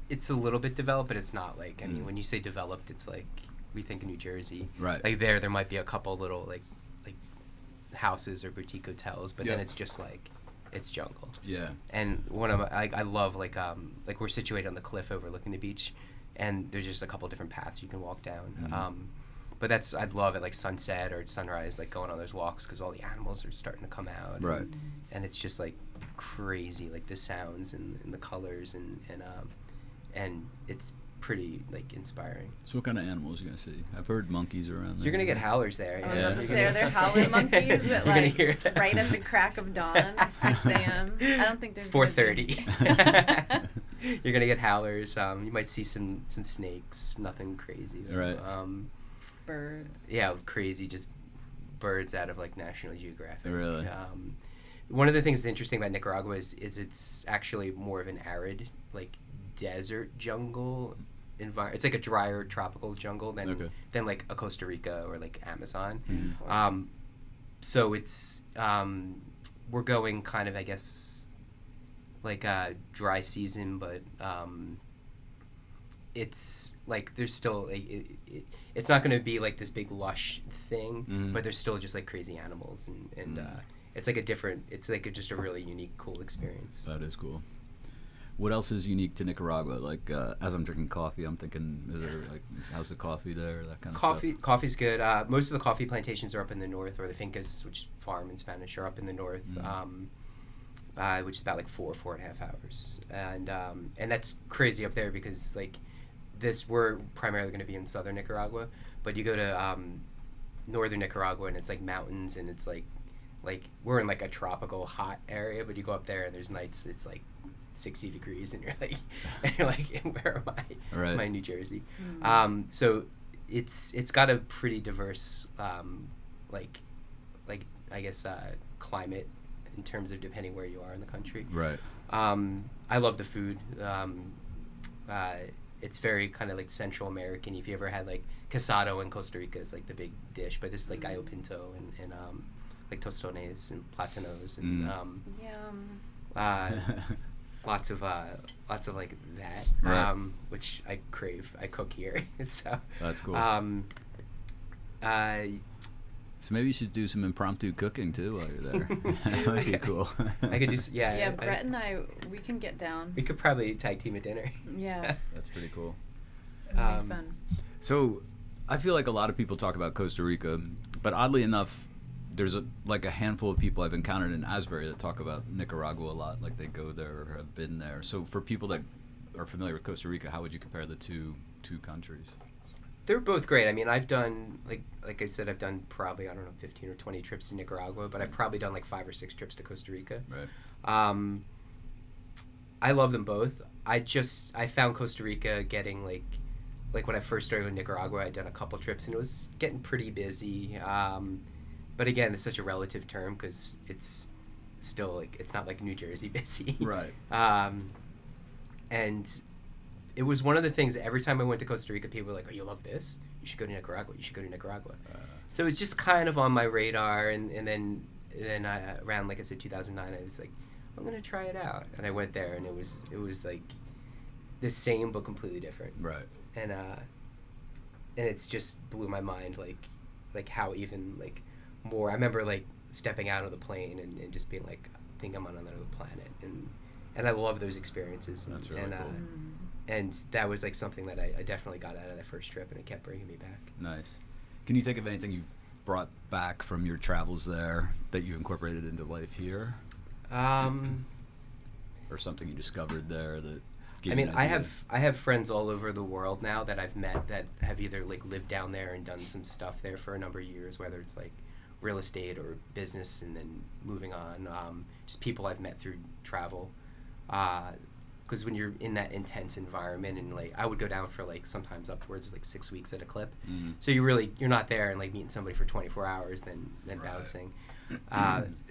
[SPEAKER 3] it's a little bit developed, but it's not like, I mean, when you say developed, it's like we think of New Jersey. Right. Like there might be a couple little like houses or boutique hotels, but then it's just like it's jungle. Yeah. And one of my, I love like we're situated on the cliff overlooking the beach, and there's just a couple different paths you can walk down. But I'd love at like sunset or at sunrise, like going on those walks because all the animals are starting to come out. Right. And it's just like crazy, like the sounds and the colors and it's pretty like inspiring.
[SPEAKER 1] So what kind of animals are you gonna see? I've heard monkeys around there.
[SPEAKER 3] You're gonna get howlers there.
[SPEAKER 2] I was about to say, are there howler monkeys at like right at the crack of dawn, 6 a.m.? I don't think there's
[SPEAKER 3] 4:30. You're gonna get howlers. You might see some snakes. Nothing crazy.
[SPEAKER 1] Right.
[SPEAKER 2] Birds.
[SPEAKER 3] Yeah, crazy, just birds out of like National Geographic.
[SPEAKER 1] Really.
[SPEAKER 3] One of the things that's interesting about Nicaragua is it's actually more of an arid, like desert jungle environment. It's like a drier tropical jungle than like a Costa Rica or like Amazon. So it's we're going kind of, I guess, like a dry season, but it's like there's still it's not going to be like this big lush thing, but there's still just like crazy animals, and it's like just a really unique, cool experience.
[SPEAKER 1] That is cool. What else is unique to Nicaragua? Like, as I'm drinking coffee, I'm thinking, how's the coffee there? That kind of stuff.
[SPEAKER 3] Coffee's good. Most of the coffee plantations are up in the north, or the fincas, which is farm in Spanish, are up in the north, which is about like 4.5 hours, and that's crazy up there because like we're primarily going to be in southern Nicaragua, but you go to northern Nicaragua and it's like mountains, and it's like we're in like a tropical hot area, but you go up there and there's nights it's like 60 degrees and you're like where am I?
[SPEAKER 1] Right.
[SPEAKER 3] Am I in New Jersey? So it's got a pretty diverse like I guess climate in terms of depending where you are in the country.
[SPEAKER 1] Right.
[SPEAKER 3] I love the food. It's very kind of like Central American. If you ever had like casado in Costa Rica, is like the big dish, but this is like gallo pinto and like tostones and platanos and lots of like that,
[SPEAKER 1] right.
[SPEAKER 3] Which I crave. I cook here, so
[SPEAKER 1] that's cool. So maybe you should do some impromptu cooking too while you're there. That might be cool.
[SPEAKER 3] I could do
[SPEAKER 2] Yeah, Bret and I, we can get down.
[SPEAKER 3] We could probably tag team a dinner.
[SPEAKER 2] Yeah.
[SPEAKER 1] That's pretty cool.
[SPEAKER 2] It'll be fun.
[SPEAKER 1] So I feel like a lot of people talk about Costa Rica, but oddly enough, there's a handful of people I've encountered in Asbury that talk about Nicaragua a lot, like they go there or have been there. So for people that are familiar with Costa Rica, how would you compare the two countries?
[SPEAKER 3] They're both great. I mean, I've done, like I said, I've done probably, 15 or 20 trips to Nicaragua, but I've probably done like 5 or 6 trips to Costa Rica.
[SPEAKER 1] Right.
[SPEAKER 3] I love them both. I found Costa Rica getting like when I first started with Nicaragua, I'd done a couple trips and it was getting pretty busy. But again, it's such a relative term because it's still like, it's not like New Jersey busy.
[SPEAKER 1] Right.
[SPEAKER 3] And it was one of the things that every time I went to Costa Rica, people were like, oh, you love this? You should go to Nicaragua. You should go to Nicaragua. So it was just kind of on my radar. And then around, like I said, 2009, I was like, I'm going to try it out. And I went there, and it was like the same but completely different.
[SPEAKER 1] Right.
[SPEAKER 3] And it's just blew my mind, like how even, like, more. I remember, like, stepping out of the plane and just being like, I think I'm on another planet. And I love those experiences.
[SPEAKER 1] That's really cool.
[SPEAKER 3] And that was like something that I definitely got out of that first trip, and it kept bringing me back.
[SPEAKER 1] Nice. Can you think of anything you've brought back from your travels there that you incorporated into life here? Or something you discovered there that gave you an idea?
[SPEAKER 3] I have friends all over the world now that I've met that have either like lived down there and done some stuff there for a number of years, whether it's like real estate or business, and then moving on. Just people I've met through travel. Because when you're in that intense environment, and like I would go down for like sometimes upwards of like 6 weeks at a clip, so you're not there and like meeting somebody for 24 hours then right. bouncing.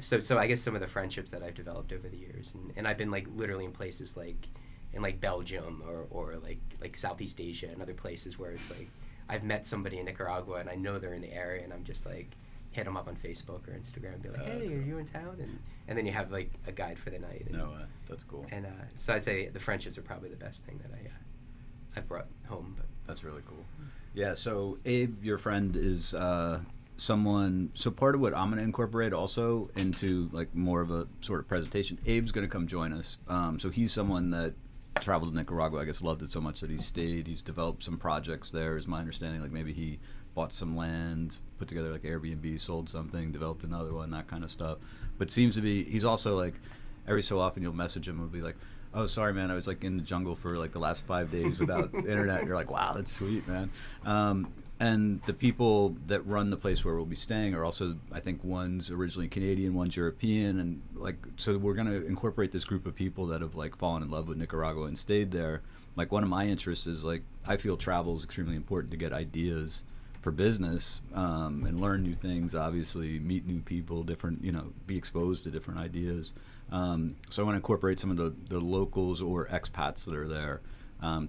[SPEAKER 3] So I guess some of the friendships that I've developed over the years, and I've been like literally in places like in like Belgium or like Southeast Asia and other places where it's like I've met somebody in Nicaragua and I know they're in the area, and I'm just like hit them up on Facebook or Instagram and be like, hey, are you in town? And then you have like a guide for the night. And,
[SPEAKER 1] that's cool.
[SPEAKER 3] And so I'd say the friendships are probably the best thing that I've brought home. But
[SPEAKER 1] that's really cool. Yeah. So Abe, your friend, is someone. So part of what I'm going to incorporate also into like more of a sort of presentation. Abe's going to come join us. So he's someone that traveled to Nicaragua. I guess loved it so much that he stayed. He's developed some projects there. Is my understanding. Like maybe he bought some land, put together like Airbnb, sold something, developed another one, that kind of stuff. But seems to be, he's also like, every so often you'll message him and be like, oh, sorry, man, I was like in the jungle for like the last 5 days without internet. You're like, wow, that's sweet, man. And the people that run the place where we'll be staying are also, I think one's originally Canadian, one's European. And like, so we're going to incorporate this group of people that have like fallen in love with Nicaragua and stayed there. Like one of my interests is like, I feel travel is extremely important to get ideas for business, and learn new things, obviously meet new people, different, be exposed to different ideas. So I want to incorporate some of the locals or expats that are there.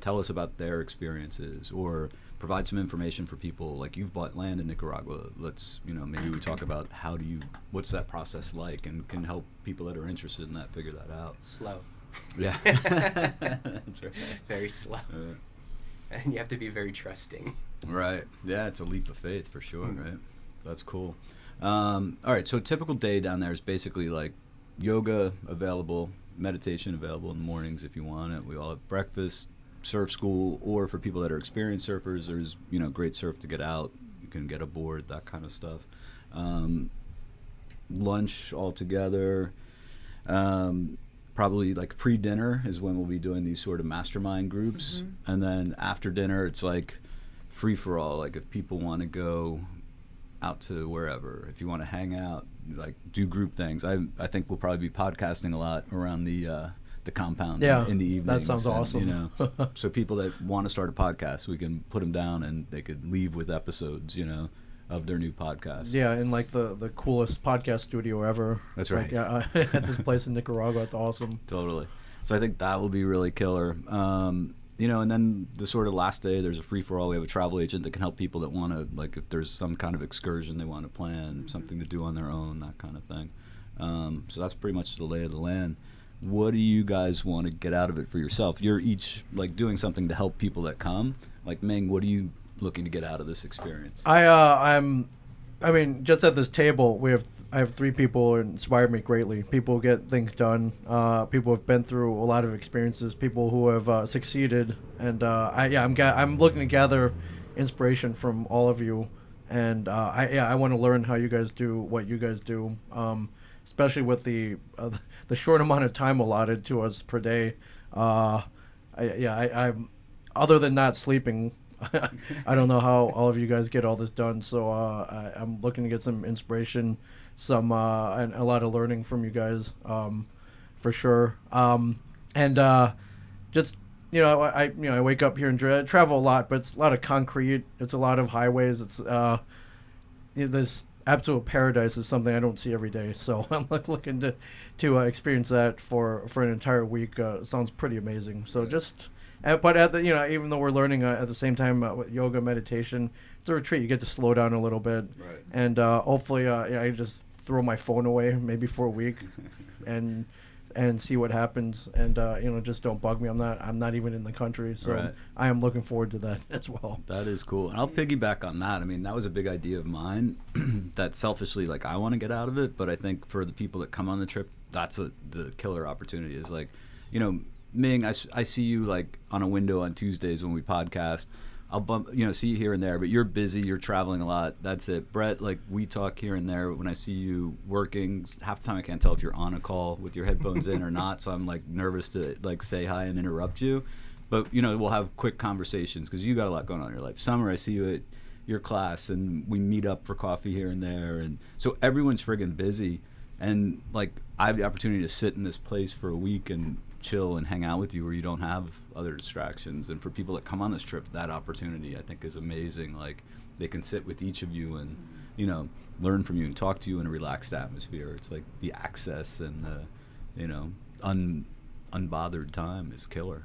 [SPEAKER 1] Tell us about their experiences, or provide some information for people. Like you've bought land in Nicaragua. Let's, maybe we talk about what's that process like, and can help people that are interested in that figure that out.
[SPEAKER 3] Slow.
[SPEAKER 1] Yeah. That's right.
[SPEAKER 3] Very slow. And you have to be very trusting.
[SPEAKER 1] Right. Yeah, it's a leap of faith for sure, right? That's cool. All right, so a typical day down there is basically like yoga available, meditation available in the mornings if you want it. We all have breakfast, surf school, or for people that are experienced surfers, there's, you know, great surf to get out. You can get a board, that kind of stuff. Lunch all together. Probably like pre-dinner is when we'll be doing these sort of mastermind groups. And then after dinner, it's like free-for-all. Like if people want to go out to wherever, if you want to hang out, like do group things. I think we'll probably be podcasting a lot around the compound in the evening.
[SPEAKER 4] That sounds awesome.
[SPEAKER 1] You know, so people that want to start a podcast, we can put them down and they could leave with episodes, you know, of their new podcast.
[SPEAKER 4] Yeah, in like the coolest podcast studio ever.
[SPEAKER 1] That's right.
[SPEAKER 4] Like, at this place in Nicaragua, it's awesome.
[SPEAKER 1] Totally. So I think that will be really killer. You know, and then the sort of last day, there's a free-for-all. We have a travel agent that can help people that want to, like, if there's some kind of excursion they want to plan, something to do on their own, that kind of thing. So that's pretty much the lay of the land. What do you guys want to get out of it for yourself? You're each, like, doing something to help people that come. Like, Ming, what are you looking to get out of this experience?
[SPEAKER 4] I mean, just at this table, I have 3 people who inspire me greatly. People who get things done. People who have been through a lot of experiences. People who have succeeded. And I'm looking to gather inspiration from all of you. And I want to learn how you guys do what you guys do, especially with the short amount of time allotted to us per day. I'm other than not sleeping. I don't know how all of you guys get all this done, so I'm looking to get some inspiration, and a lot of learning from you guys, for sure. Just I wake up here and travel a lot, but it's a lot of concrete. It's a lot of highways. It's this absolute paradise is something I don't see every day. So I'm looking to experience that for an entire week. Sounds pretty amazing. So just. But at the even though we're learning at the same time with yoga, meditation, it's a retreat. You get to slow down a little bit,
[SPEAKER 1] right.
[SPEAKER 4] And hopefully I just throw my phone away maybe for a week, and see what happens. And just don't bug me. I'm not even in the country, so
[SPEAKER 1] right.
[SPEAKER 4] I am looking forward to that as well.
[SPEAKER 1] That is cool, and I'll piggyback on that. I mean, that was a big idea of mine. That selfishly, like, I want to get out of it, but I think for the people that come on the trip, that's the killer opportunity. Is like, Ming, I see you like on a window on Tuesdays when we podcast. I'll see you here and there, but you're busy, you're traveling a lot. That's it. Bret, like, we talk here and there. When I see you working, half the time I can't tell if you're on a call with your headphones in or not, so I'm like nervous to like say hi and interrupt you. But we'll have quick conversations because you got a lot going on in your life. Summer, I see you at your class and we meet up for coffee here and there, and so everyone's friggin' busy. And like, I have the opportunity to sit in this place for a week and chill and hang out with you where you don't have other distractions. And for people that come on this trip, that opportunity I think is amazing. Like, they can sit with each of you and learn from you and talk to you in a relaxed atmosphere. It's like the access and the unbothered time is killer.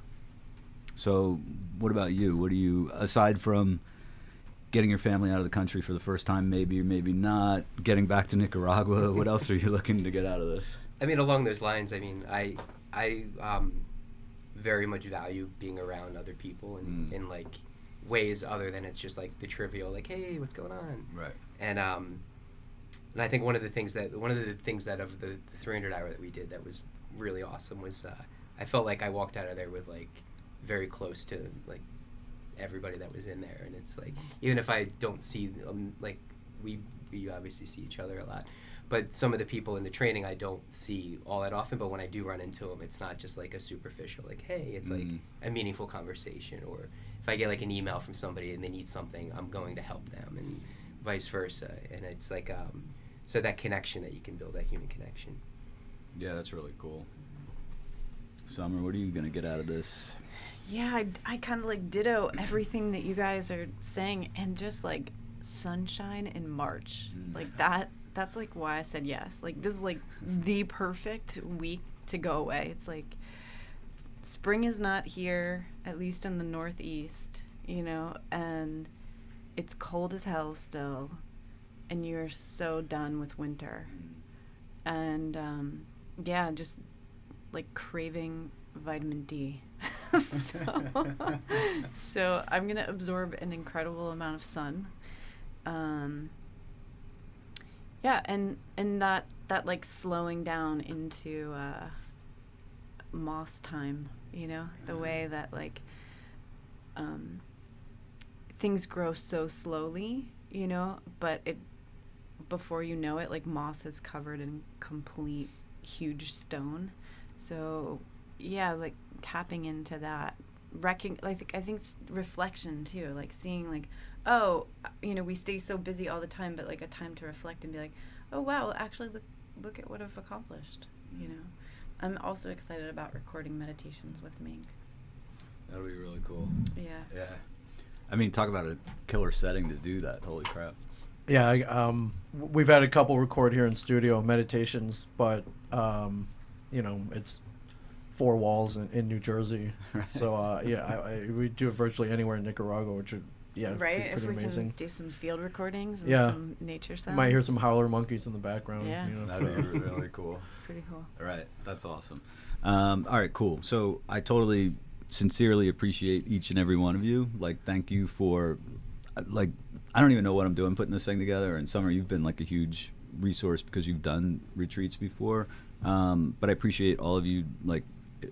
[SPEAKER 1] So what about you? What do you, aside from getting your family out of the country for the first time, maybe or maybe not, getting back to Nicaragua, what else are you looking to get out of this?
[SPEAKER 3] I mean, along those lines, I mean, I very much value being around other people in like ways other than it's just like the trivial, like, hey, what's going on?
[SPEAKER 1] Right.
[SPEAKER 3] And I think one of the things that of the 300 hour that we did that was really awesome was I felt like I walked out of there with like very close to like everybody that was in there. And it's like, even if I don't see like we obviously see each other a lot, but some of the people in the training I don't see all that often, but when I do run into them, it's not just like a superficial, like, hey, it's like a meaningful conversation. Or if I get like an email from somebody and they need something, I'm going to help them, and vice versa. And it's like, so that connection that you can build, that human connection.
[SPEAKER 1] Yeah, that's really cool. Summer, what are you going to get out of this?
[SPEAKER 2] Yeah, I kind of like ditto everything that you guys are saying, and just like sunshine in March. Like that's like why I said yes. Like, this is like the perfect week to go away. It's like spring is not here, at least in the Northeast, and it's cold as hell still, and you're so done with winter. And just like craving vitamin D. So I'm going to absorb an incredible amount of sun. Yeah, and that like slowing down into moss time, you know, the way that like things grow so slowly, you know, but it before you know it, like moss is covered in complete huge stone. So yeah, like tapping into that, I think it's reflection too, like seeing like, oh, you know, we stay so busy all the time, but like a time to reflect and be like, oh wow, actually look at what I've accomplished, you know. I'm also excited about recording meditations with Ming.
[SPEAKER 1] That'll be really cool.
[SPEAKER 2] Yeah.
[SPEAKER 1] Yeah. I mean, talk about a killer setting to do that. Holy crap.
[SPEAKER 4] Yeah, we've had a couple record here in studio meditations, but you know, it's 4 walls in New Jersey.
[SPEAKER 1] Right.
[SPEAKER 4] So yeah, we do it virtually anywhere in Nicaragua, which would
[SPEAKER 2] Right,
[SPEAKER 4] pretty
[SPEAKER 2] if we
[SPEAKER 4] amazing.
[SPEAKER 2] can do some field recordings and
[SPEAKER 4] Yeah.
[SPEAKER 2] some nature sounds.
[SPEAKER 4] You might hear some howler monkeys in the background.
[SPEAKER 2] Yeah.
[SPEAKER 4] You know,
[SPEAKER 1] That'd be really cool.
[SPEAKER 2] Pretty cool.
[SPEAKER 1] All right, that's awesome. All right, cool. So I totally sincerely appreciate each and every one of you. Like, thank you for, like, I don't even know what I'm doing putting this thing together. And Summer, you've been like a huge resource because you've done retreats before. But I appreciate all of you, like,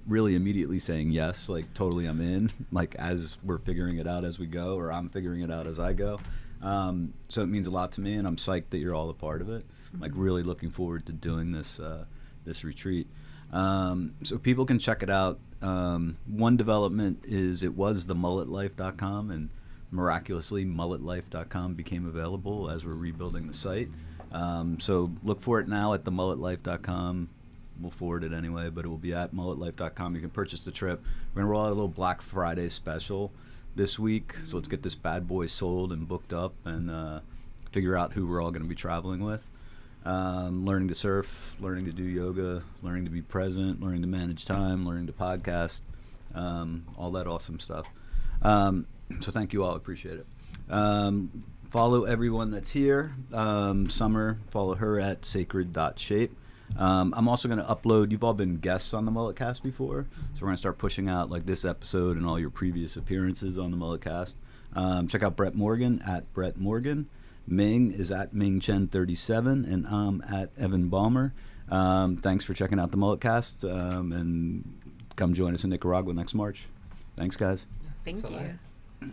[SPEAKER 1] really immediately saying yes, like totally I'm in, like as we're figuring it out as we go, or I'm figuring it out as I go. So it means a lot to me, and I'm psyched that you're all a part of it. Like really looking forward to doing this this retreat. So people can check it out. One development is it was the MulletLife.com, and miraculously MulletLife.com became available as we're rebuilding the site. So look for it now at the MulletLife.com. We'll forward it anyway, but it will be at MulletLife.com. You can purchase the trip. We're going to roll out a little Black Friday special this week, so let's get this bad boy sold and booked up and figure out who we're all going to be traveling with. Learning to surf, learning to do yoga, learning to be present, learning to manage time, learning to podcast, all that awesome stuff. So thank you all. Appreciate it. Follow everyone that's here. Summer, follow her at sacred.shape. I'm also going to upload, you've all been guests on the MulletCast before, so we're going to start pushing out like this episode and all your previous appearances on the MulletCast. Check out Bret Morgan at Bret Morgan. Ming is at Ming Chen 37, and I'm at Evan Balmer. Thanks for checking out the MulletCast, and come join us in Nicaragua next March. Thanks, guys.
[SPEAKER 2] Thank
[SPEAKER 3] Thanks a lot.
[SPEAKER 2] you.